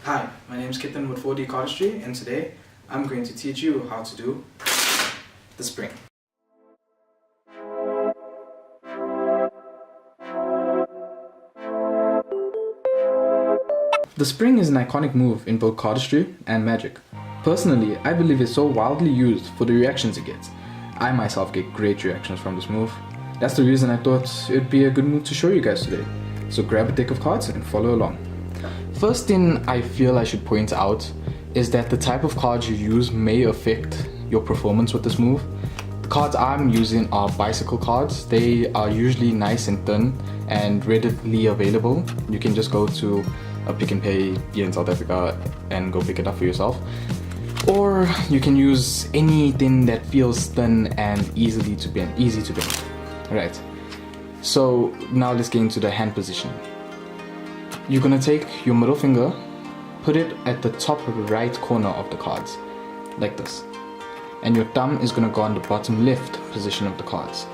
Hi, my name is Kitten with 4D Cardistry, and today I'm going to teach you how to do the spring. The spring is an iconic move in both cardistry and magic. Personally, I believe it's so wildly used for the reactions it gets. I myself get great reactions from this move. That's the reason I thought it'd be a good move to show you guys today. So grab a deck of cards and follow along. First thing I feel I should point out is that the type of cards you use may affect your performance with this move. The cards I'm using are bicycle cards. They are usually nice and thin and readily available. You can just go to a Pick and Pay here in South Africa and go pick it up for yourself. Or you can use anything that feels thin and easy to bend. Right. So now let's get into the hand position. You're gonna take your middle finger, put it at the top right corner of the cards, like this. And your thumb is gonna go on the bottom left position of the cards,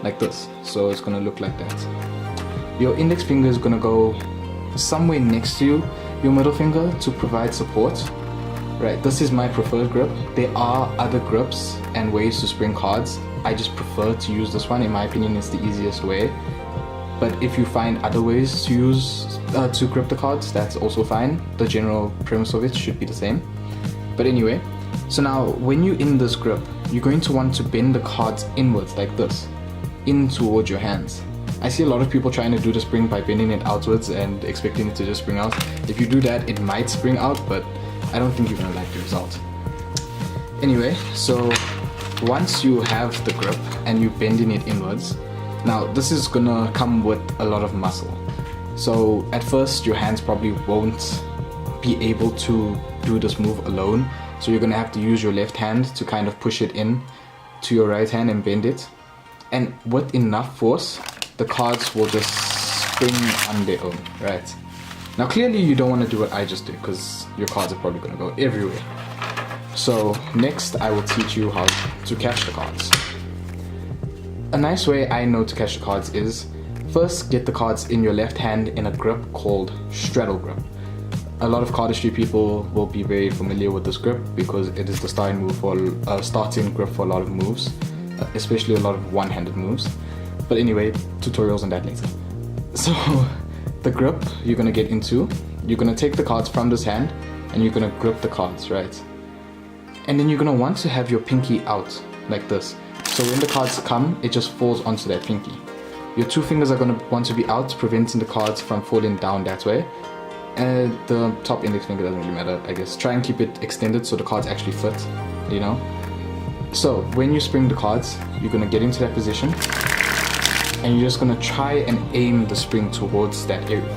like this. So it's gonna look like that. Your index finger is gonna go somewhere next to your middle finger to provide support. Right, this is my preferred grip. There are other grips and ways to spring cards. I just prefer to use this one. In my opinion, it's the easiest way. But if you find other ways to use to grip the cards, that's also fine. The general premise of it should be the same. But anyway, so now when you're in this grip, you're going to want to bend the cards inwards like this, in towards your hands. I see a lot of people trying to do the spring by bending it outwards and expecting it to just spring out. If you do that, it might spring out, but I don't think you're gonna like the result. Anyway, so once you have the grip and you're bending it inwards, now this is gonna come with a lot of muscle. So at first your hands probably won't be able to do this move alone. So you're gonna have to use your left hand to kind of push it in to your right hand and bend it. And with enough force, the cards will just spring on their own, right? Now clearly you don't want to do what I just did because your cards are probably gonna go everywhere. So next I will teach you how to catch the cards. A nice way I know to catch the cards is first get the cards in your left hand in a grip called straddle grip. A lot of cardistry people will be very familiar with this grip because it is the starting grip for a lot of moves, especially a lot of one-handed moves. But anyway, tutorials on that later. So the grip you're gonna get into, you're gonna take the cards from this hand and you're gonna grip the cards, right? And then you're gonna want to have your pinky out like this. So when the cards come, it just falls onto that pinky. Your two fingers are gonna want to be out, preventing the cards from falling down that way. And the top index finger doesn't really matter, I guess. Try and keep it extended so the cards actually fit, you know? So when you spring the cards, you're gonna get into that position and you're just gonna try and aim the spring towards that area.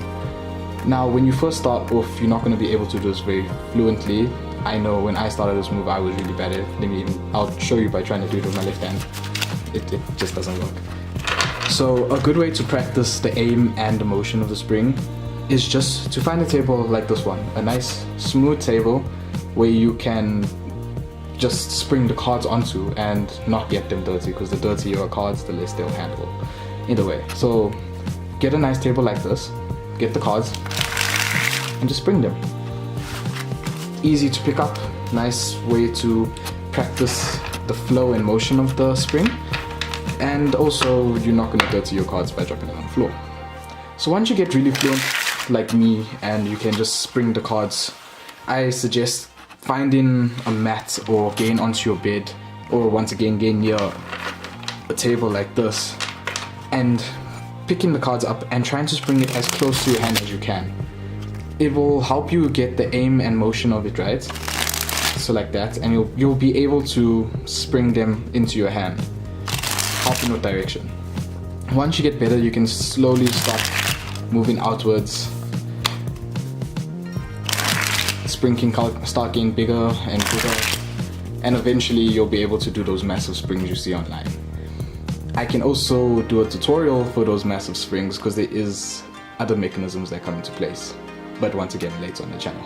Now when you first start off, you're not gonna be able to do this very fluently. I know when I started this move I was really bad at it. I'll show you by trying to do it with my left hand. It just doesn't work. So a good way to practice the aim and the motion of the spring is just to find a table like this one. A nice smooth table where you can just spring the cards onto and not get them dirty, because the dirtier your cards, the less they'll handle. Either way, so get a nice table like this, get the cards, and just spring them. Easy to pick up, nice way to practice the flow and motion of the spring, and also you're not going to dirty your cards by dropping them on the floor. So once you get really fluent like me and you can just spring the cards, I suggest finding a mat or getting onto your bed, or once again getting near a table like this and picking the cards up and trying to spring it as close to your hand as you can. It will help you get the aim and motion of it right, so like that, and you'll be able to spring them into your hand, helping with direction. Once you get better, you can slowly start moving outwards. Spring can start getting bigger and bigger, and eventually you'll be able to do those massive springs you see online. I can also do a tutorial for those massive springs because there is other mechanisms that come into place, but once again later on the channel.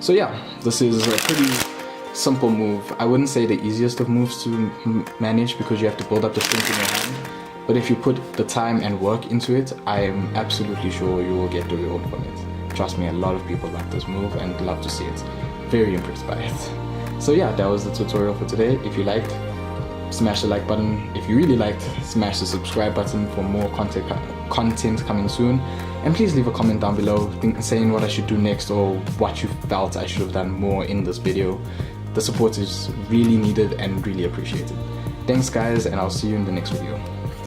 So yeah, this is a pretty simple move. I wouldn't say the easiest of moves to manage because you have to build up the strength in your hand, but if you put the time and work into it, I am absolutely sure you will get the reward from it. trust me, a lot of people like this move and love to see it. Very impressed by it. So yeah, that was the tutorial for today. If you liked, smash the like button. If you really liked, smash the subscribe button for more content coming soon. And please leave a comment down below saying what I should do next or what you felt I should have done more in this video. The support is really needed and really appreciated. Thanks guys, and I'll see you in the next video.